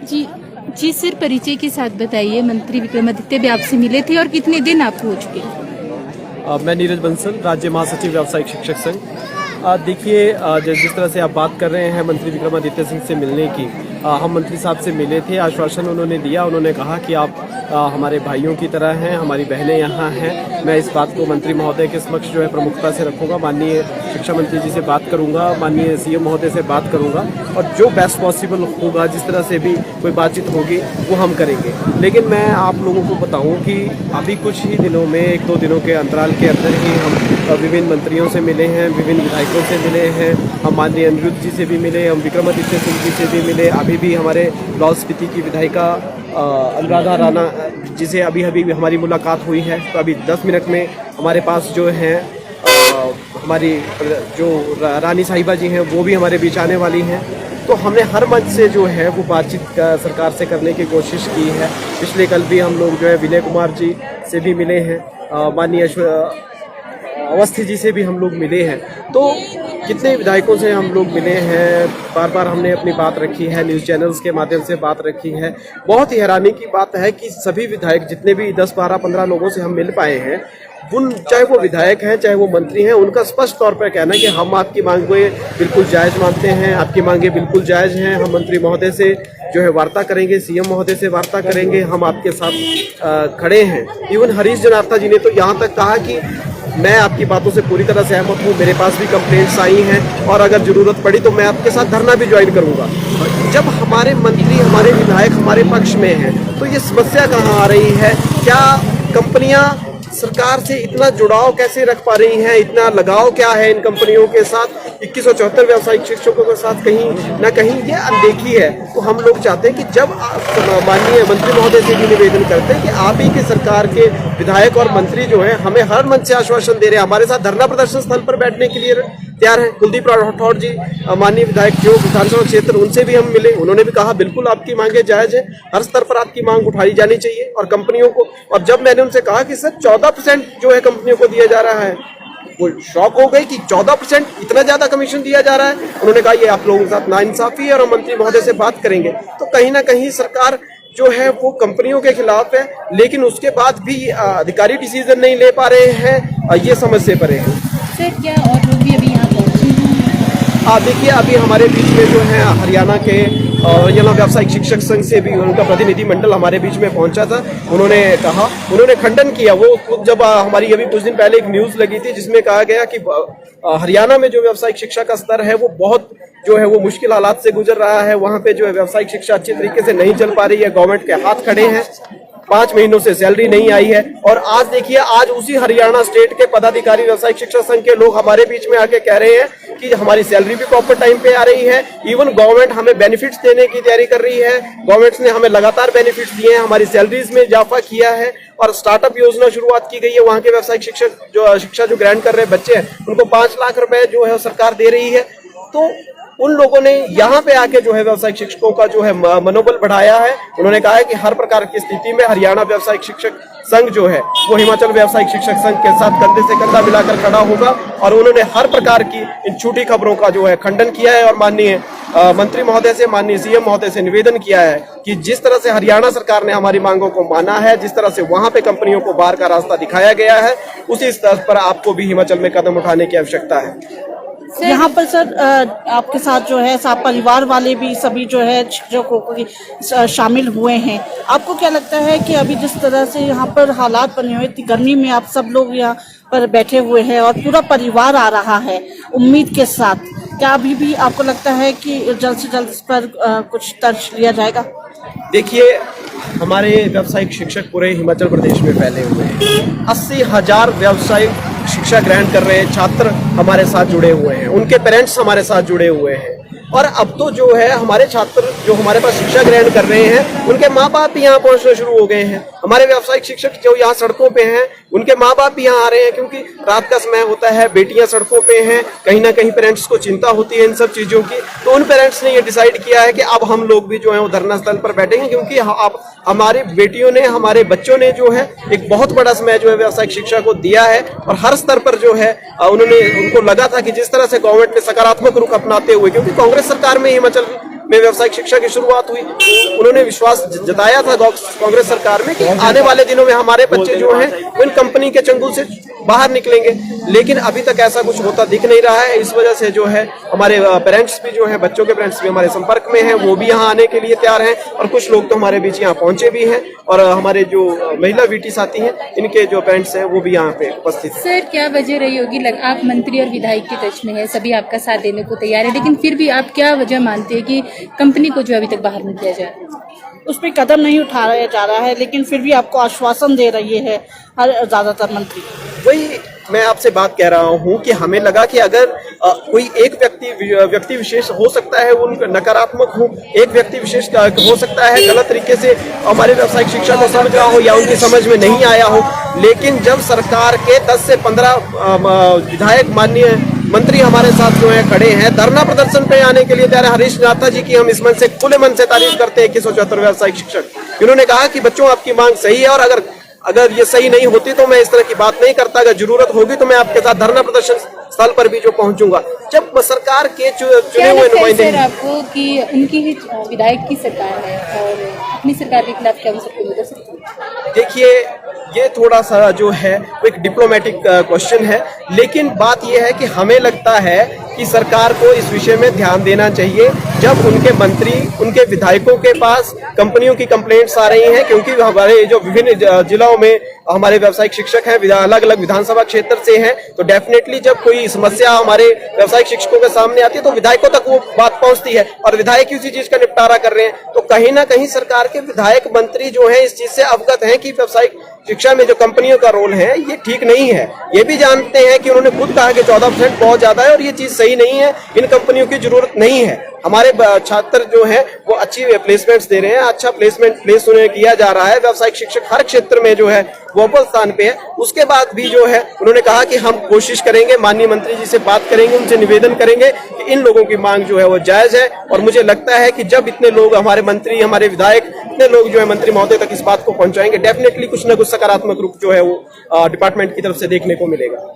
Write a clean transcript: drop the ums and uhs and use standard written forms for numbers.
जी जी sir, परिचय के साथ बताइए। मंत्री विक्रमादित्य भी आपसे मिले थे और कितने दिन आप हो चुके? मैं नीरज बंसल, राज्य महासचिव व्यावसायिक शिक्षक संघ। देखिए, जिस तरह से आप बात कर रहे हैं मंत्री विक्रमादित्य सिंह से मिलने की, हम मंत्री साहब से मिले थे। आश्वासन उन्होंने दिया, उन्होंने कहा कि आप हमारे भाइयों की तरह हैं, हमारी बहनें यहाँ हैं। मैं इस बात को मंत्री महोदय के समक्ष जो है प्रमुखता से रखूंगा। माननीय शिक्षा मंत्री जी से बात करूंगा, माननीय सीएम महोदय से बात करूंगा और जो बेस्ट पॉसिबल होगा, जिस तरह से भी कोई बातचीत होगी वो हम करेंगे। लेकिन मैं आप लोगों को बताऊं कि अभी कुछ ही दिनों में, 1-2 दिनों के अंतराल के अंदर ही हम विभिन्न मंत्रियों से मिले हैं, विभिन्न विधायकों से मिले हैं। हम माननीय अनिरुद्ध जी से भी मिले, हम विक्रमादित्य सिंह जी से भी मिले। अभी भी हमारे लाहौल स्पीति की विधायिका अनुराधा राणा जी से अभी हमारी मुलाकात हुई है। तो अभी 10 मिनट में हमारे पास जो है हमारी जो रानी साहिबा जी हैं वो भी हमारे बीच आने वाली हैं। तो हमने हर मंच से जो है वो बातचीत सरकार से करने की कोशिश की है। पिछले कल भी हम लोग जो है विनय कुमार जी से भी मिले हैं, माननीय अवस्थी जी से भी हम लोग मिले हैं। तो कितने विधायकों से हम लोग मिले हैं, बार बार हमने अपनी बात रखी है, न्यूज़ चैनल्स के माध्यम से बात रखी है। बहुत ही हैरानी की बात है कि सभी विधायक, जितने भी 10, 12, 15 लोगों से हम मिल पाए हैं, उन चाहे वो विधायक हैं चाहे वो मंत्री हैं, उनका स्पष्ट तौर पर कहना है कि हम आपकी मांगें बिल्कुल जायज़ मानते हैं, आपकी मांगें बिल्कुल जायज़ हैं। हम मंत्री महोदय से जो है वार्ता करेंगे, सीएम महोदय से वार्ता करेंगे, हम आपके साथ खड़े हैं। इवन हरीश जनार्था जी ने तो यहाँ तक कहा कि मैं आपकी बातों से पूरी तरह सहमत हूँ, मेरे पास भी कंप्लेंट्स आई हैं और अगर ज़रूरत पड़ी तो मैं आपके साथ धरना भी ज्वाइन करूँगा। जब हमारे मंत्री, हमारे विधायक हमारे पक्ष में हैं तो ये समस्या कहाँ आ रही है? क्या कंपनियाँ सरकार से इतना जुड़ाव कैसे रख पा रही हैं, इतना लगाव क्या है इन कंपनियों के साथ? 2174 व्यावसायिक शिक्षकों के साथ कहीं ना कहीं ये अनदेखी है। तो हम लोग चाहते हैं कि जब माननीय मंत्री महोदय से भी निवेदन करते हैं कि आप ही की सरकार के विधायक और मंत्री जो है हमें हर मंच से आश्वासन दे रहे हैं, हमारे साथ धरना प्रदर्शन स्थल पर बैठने के लिए तैयार है। कुलदीप राठौड़ जी, माननीय विधायक जो विधानसभा क्षेत्र, उनसे भी हम मिले, उन्होंने भी कहा बिल्कुल आपकी मांगे जायज है, हर स्तर पर आपकी मांग उठाई जानी चाहिए और कंपनियों को। और जब मैंने उनसे कहा कि सर 14% जो है कंपनियों को दिया जा रहा है, वो शॉक हो गई कि 14% इतना ज्यादा कमीशन दिया जा रहा है। उन्होंने कहा ये आप लोगों के साथ नाइंसाफी है और हम मंत्री महोदय से बात करेंगे। तो कहीं ना कहीं सरकार जो है वो कंपनियों के खिलाफ है, लेकिन उसके बाद भी अधिकारी डिसीजन नहीं ले पा रहे हैं, ये समझ से परे है। सर, क्या और लोग भी अभी यहाँ पहुँचे हैं? देखिए, अभी हमारे बीच में जो है हरियाणा के हरियाणा व्यावसायिक शिक्षक संघ से भी उनका प्रतिनिधि मंडल हमारे बीच में पहुंचा था। उन्होंने खंडन किया। वो जब हमारी अभी कुछ दिन पहले एक न्यूज लगी थी जिसमें कहा गया कि हरियाणा में जो व्यावसायिक शिक्षा का स्तर है वो बहुत जो है वो मुश्किल हालात से गुजर रहा है। वहाँ पे जो है व्यावसायिक शिक्षा अच्छी तरीके से नहीं चल पा रही है, गवर्नमेंट के हाथ खड़े हैं, 5 महीनों से सैलरी नहीं आई है। और आज देखिए, आज उसी हरियाणा स्टेट के पदाधिकारी, व्यावसायिक शिक्षा संघ के लोग हमारे बीच में आके कह रहे हैं कि हमारी सैलरी भी प्रॉपर टाइम पे आ रही है। इवन गवर्नमेंट हमें बेनिफिट्स देने की तैयारी कर रही है, गवर्नमेंट ने हमें लगातार बेनिफिट्स दिए हैं, हमारी सैलरीज में इजाफा किया है और स्टार्टअप योजना शुरुआत की गई है। वहाँ के व्यावसायिक शिक्षा जो ग्रांट कर रहे बच्चे हैं उनको 5 लाख रुपए जो है सरकार दे रही है। तो उन लोगों ने यहाँ पे आके जो है व्यावसायिक शिक्षकों का जो है मनोबल बढ़ाया है। उन्होंने कहा है कि हर प्रकार की स्थिति में हरियाणा व्यावसायिक शिक्षक संघ जो है वो हिमाचल व्यावसायिक शिक्षक संघ के साथ कंधे से कंधा मिलाकर खड़ा होगा। और उन्होंने हर प्रकार की इन झूठी खबरों का जो है खंडन किया है और माननीय मंत्री महोदय से, माननीय सीएम महोदय से निवेदन किया है कि जिस तरह से हरियाणा सरकार ने हमारी मांगों को माना है, जिस तरह से वहां पे कंपनियों को बाहर का रास्ता दिखाया गया है, उसी स्तर पर आपको भी हिमाचल में कदम उठाने की आवश्यकता है। यहाँ पर सर आपके साथ जो है साथ परिवार वाले भी सभी जो है शिक्षकों को शामिल हुए हैं। आपको क्या लगता है कि अभी जिस तरह से यहाँ पर हालात बने हुए, इतनी गर्मी में आप सब लोग यहाँ पर बैठे हुए हैं और पूरा परिवार आ रहा है उम्मीद के साथ, क्या अभी भी आपको लगता है कि जल्द से जल्द इस पर कुछ तर्ज लिया जाएगा? देखिए, हमारे व्यावसायिक शिक्षक पूरे हिमाचल प्रदेश में फैले हुए हैं। 80,000 व्यावसायिक शिक्षा ग्रहण कर रहे छात्र हमारे साथ जुड़े हुए हैं, उनके पेरेंट्स हमारे साथ जुड़े हुए हैं। और अब तो जो है हमारे छात्र जो हमारे पास शिक्षा ग्रहण कर रहे हैं उनके माँ बाप भी यहाँ पहुँचना शुरू हो गए हैं। हमारे व्यावसायिक शिक्षक जो यहाँ सड़कों पे हैं उनके माँ बाप भी यहाँ आ रहे हैं, क्योंकि रात का समय होता है, बेटियां सड़कों पे हैं, कहीं ना कहीं पेरेंट्स को चिंता होती है इन सब चीजों की। तो उन पेरेंट्स ने ये डिसाइड किया है कि अब हम लोग भी जो है वो धरना स्थल पर बैठेंगे, क्योंकि अब हमारी बेटियों ने, हमारे बच्चों ने जो है एक बहुत बड़ा समय जो है व्यावसायिक शिक्षा को दिया है। और हर स्तर पर जो है उनको लगा था कि जिस तरह से गवर्नमेंट ने सकारात्मक रुख अपनाते हुए, क्योंकि कांग्रेस सरकार में हिमाचल में व्यावसायिक शिक्षा की शुरुआत हुई। उन्होंने विश्वास जताया था कांग्रेस सरकार में कि आने वाले दिनों में हमारे बच्चे जो हैं इन कंपनी के चंगुल से बाहर निकलेंगे, लेकिन अभी तक ऐसा कुछ होता दिख नहीं रहा है। इस वजह से जो है हमारे पेरेंट्स भी जो है, बच्चों के पेरेंट्स भी हमारे संपर्क में हैं, वो भी यहाँ आने के लिए तैयार हैं और कुछ लोग तो हमारे बीच यहाँ पहुंचे भी हैं और हमारे जो महिला वीटी साथी हैं इनके जो पेरेंट्स हैं वो भी यहाँ पे उपस्थित हैं। सर क्या वजह रही होगी, आप मंत्री और विधायक के टच में है, सभी आपका साथ देने को तैयार है, लेकिन फिर भी आप क्या वजह मानते हैं कि कंपनी को जो अभी तक बाहर नहीं किया जाए? उस पर कदम नहीं उठाया जा रहा है, लेकिन फिर भी आपको आश्वासन दे रही है हर ज्यादातर मंत्री। वही मैं आपसे बात कह रहा हूँ कि हमें लगा कि अगर कोई एक व्यक्ति विशेष हो सकता है वो नकारात्मक हो, एक व्यक्ति विशेष हो सकता है गलत तरीके से हमारे व्यावसायिक शिक्षा को समझ रहा हो या उनकी समझ में नहीं आया हो, लेकिन जब सरकार के 10 से 15 विधायक माननीय मंत्री हमारे साथ जो है खड़े हैं, धरना प्रदर्शन पे आने के लिए तैयार है। हरीश नाथा जी की हम इस मन से खुले मन से तारीफ करते हैं, 2174 व्यावसायिक शिक्षक। इन्होंने कहा कि बच्चों आपकी मांग सही है और अगर ये सही नहीं होती तो मैं इस तरह की बात नहीं करता, अगर जरूरत होगी तो मैं आपके साथ धरना प्रदर्शन स्थल पर भी जो पहुंचूंगा। जब सरकार के चुने हुए नुमाइंदे आपको कि उनकी ही विधायक की सरकार है और अपनी सरकार के खिलाफ क्या कर सकते हैं? देखिए ये थोड़ा सा जो है वो एक डिप्लोमेटिक क्वेश्चन है, लेकिन बात यह है कि हमें लगता है कि सरकार को इस विषय में ध्यान देना चाहिए। जब उनके मंत्री, उनके विधायकों के पास कंपनियों की कंप्लेंट्स आ रही हैं, क्योंकि हमारे जो विभिन्न जिलों में हमारे व्यावसायिक शिक्षक हैं, अलग अलग विधानसभा क्षेत्र से हैं, तो डेफिनेटली जब कोई समस्या हमारे व्यावसायिक शिक्षकों के सामने आती है तो विधायकों तक वो बात पहुंचती है और विधायक उसी चीज का निपटारा कर रहे हैं। तो कहीं ना कहीं सरकार के विधायक मंत्री जो है इस चीज से अवगत हैं कि व्यावसायिक शिक्षा में जो कंपनियों का रोल है ये ठीक नहीं है। ये भी जानते हैं कि उन्होंने खुद कहा कि 14% बहुत ज्यादा है और ये चीज सही नहीं है, इन कंपनियों की जरूरत नहीं है। हमारे छात्र जो हैं वो अच्छी प्लेसमेंट्स दे रहे हैं, अच्छा प्लेस उन्हें किया जा रहा है। व्यावसायिक शिक्षक हर क्षेत्र में जो है वो अव्वल स्थान पे है। उसके बाद भी जो है उन्होंने कहा कि हम कोशिश करेंगे, माननीय मंत्री जी से बात करेंगे, उनसे निवेदन करेंगे कि इन लोगों की मांग जो है वो जायज है। और मुझे लगता है कि जब इतने लोग, हमारे मंत्री, हमारे विधायक, इतने लोग जो है मंत्री महोदय तक इस बात को पहुंचाएंगे, डेफिनेटली कुछ ना कुछ सकारात्मक रूप जो है वो डिपार्टमेंट की तरफ से देखने को मिलेगा।